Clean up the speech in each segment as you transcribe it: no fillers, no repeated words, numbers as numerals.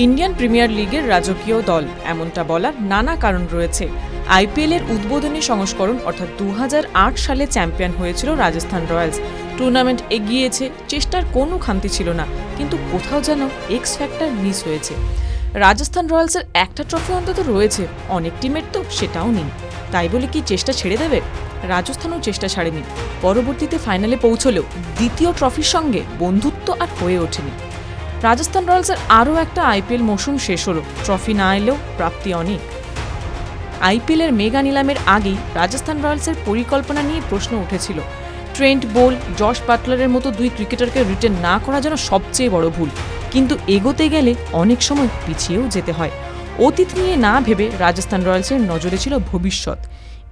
Indian premier লিগের রাজকীয় দল এমনটা বলার নানা কারণ রয়েছে। আইপিএলের উদ্বোধনী সংস্করণ অর্থাৎ 2008 সালে চ্যাম্পিয়ন হয়েছিল রাজস্থান রয়্যালস। টুর্নামেন্ট এগিয়েছে, চেষ্টার কোনো খামতি ছিল না, কিন্তু কোথাও যেন এক্স ফ্যাক্টর মিস হয়েছে। রাজস্থান রয়্যালসের একটা ট্রফি অন্তত রয়েছে, অনেক টিমের তো সেটাও নেই। তাই বলে কি চেষ্টা ছেড়ে দেবে? রাজস্থানও চেষ্টা ছাড়েনি। পরবর্তীতে ফাইনালে পৌঁছলেও দ্বিতীয় ট্রফির সঙ্গে বন্ধুত্ব আর হয়ে ওঠেনি। রাজস্থান রয়্যালসের আরও একটা আইপিএল মৌসুম শেষ হলো, ট্রফি না এলেও প্রাপ্তি অনেক। আইপিএলের মেগা নিলামের আগেই রাজস্থান রয়্যালসের পরিকল্পনা নিয়ে প্রশ্ন উঠেছিল। ট্রেন্ট বোল, জশ বাটলারের মতো দুই ক্রিকেটারকে রিটেন না করা যেন সবচেয়ে বড় ভুল, কিন্তু এগোতে গেলে অনেক সময় পিছিয়েও যেতে হয়। অতীত নিয়ে না ভেবে রাজস্থান রয়্যালসের নজরে ছিল ভবিষ্যৎ।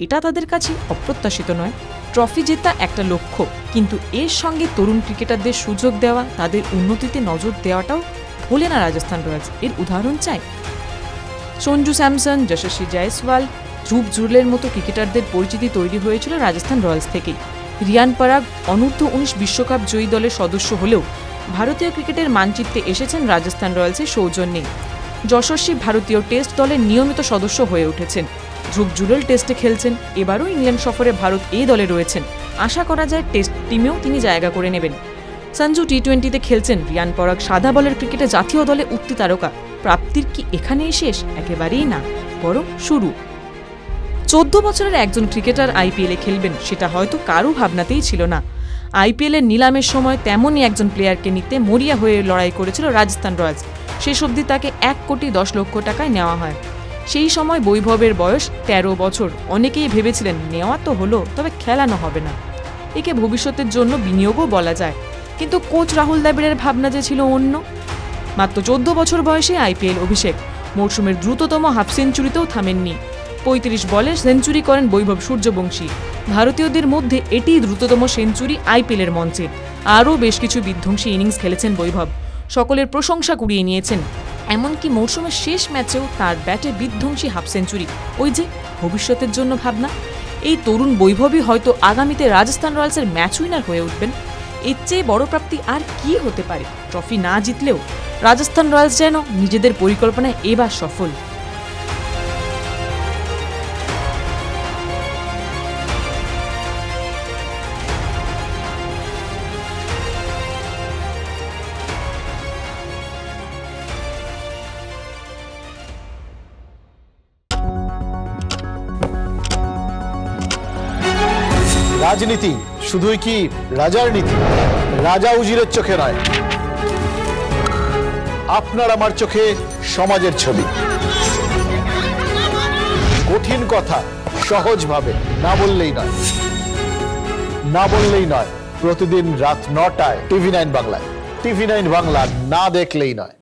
এটা তাদের কাছে অপ্রত্যাশিত নয়। ট্রফি জেতা একটা লক্ষ্য, কিন্তু এর সঙ্গে তরুণ ক্রিকেটারদের সুযোগ দেওয়া, তাদের উন্নতিতে নজর দেওয়াটাও ভোলে না রাজস্থান রয়্যালস। এর উদাহরণ চাই সঞ্জু স্যামসন, যশস্বী জয়সওয়াল, ধ্রুব জুরেলের মতো ক্রিকেটারদের পরিচিতি তৈরি হয়েছিল রাজস্থান রয়্যালস থেকেই। রিয়ান পরাগ অনূর্ধ্ব-19 বিশ্বকাপ জয়ী দলের সদস্য হলেও ভারতীয় ক্রিকেটের মানচিত্রে এসেছেন রাজস্থান রয়্যালসের সৌজন্যে। যশস্বী ভারতীয় টেস্ট দলের নিয়মিত সদস্য হয়ে উঠেছেন। ধ্রুব জুরেল টেস্টে খেলছেন, এবারও ইংল্যান্ড সফরে ভারত এই দলে রয়েছেন। আশা করা যায় টেস্ট টিমেও তিনি জায়গা করে নেবেন। সঞ্জু টি-20তে খেলছেন, রিয়ান পরাগ সাদা বলের ক্রিকেটে জাতীয় দলে উঠতি তারকা। প্রাপ্তির কি এখানেই শেষ? একেবারেই না, বরং শুরু। 14 বছরের একজন ক্রিকেটার আইপিএলে খেলবেন, সেটা হয়তো কারও ভাবনাতেই ছিল না। আইপিএলের নিলামের সময় তেমনই একজন প্লেয়ারকে নিতে মরিয়া হয়ে লড়াই করেছিল রাজস্থান রয়্যালস। শেষ অবধি তাকে 1,10,00,000 টাকায় নেওয়া হয়। সেই সময় বৈভবের বয়স 13 বছর। অনেকেই ভেবেছিলেন নেওয়া তো হলো, তবে খেলানো হবে না। একে ভবিষ্যতের জন্য বিনিয়োগও বলা যায়, কিন্তু কোচ রাহুল দ্রাবিড়ের ভাবনা যে ছিল অন্য। মাত্র 14 বছর বয়সে আইপিএল অভিষেক, মৌসুমের দ্রুততম হাফ সেঞ্চুরিতেও থামেননি। 35 বলে সেঞ্চুরি করেন বৈভব সূর্যবংশী। ভারতীয়দের মধ্যে এটিই দ্রুততম সেঞ্চুরি আইপিএলের মঞ্চে। আরও বেশ কিছু বিধ্বংসী ইনিংস খেলেছেন বৈভব, সকলের প্রশংসা কুড়িয়ে নিয়েছেন। এমনকি মৌসুমের শেষ ম্যাচেও তার ব্যাটে বিধ্বংসী হাফ সেঞ্চুরি। ওই যে ভবিষ্যতের জন্য ভাবনা। এই তরুণ বৈভবই হয়তো আগামীতে রাজস্থান রয়্যালসের ম্যাচ উইনার হয়ে উঠবেন। এর চেয়ে বড় প্রাপ্তি আর কি হতে পারে? ট্রফি না জিতলেও রাজস্থান রয়্যালস যেন নিজেদের পরিকল্পনায় এবার সফল। রাজনীতি শুধুই কি রাজার নীতি? রাজা উজিরের চোখে নয়, আপনার আমার চোখে সমাজের ছবি। কঠিন কথা সহজভাবে না বললেই নয়। প্রতিদিন রাত 9টায় TV9 বাংলায়। TV9 বাংলা না দেখলেই নয়।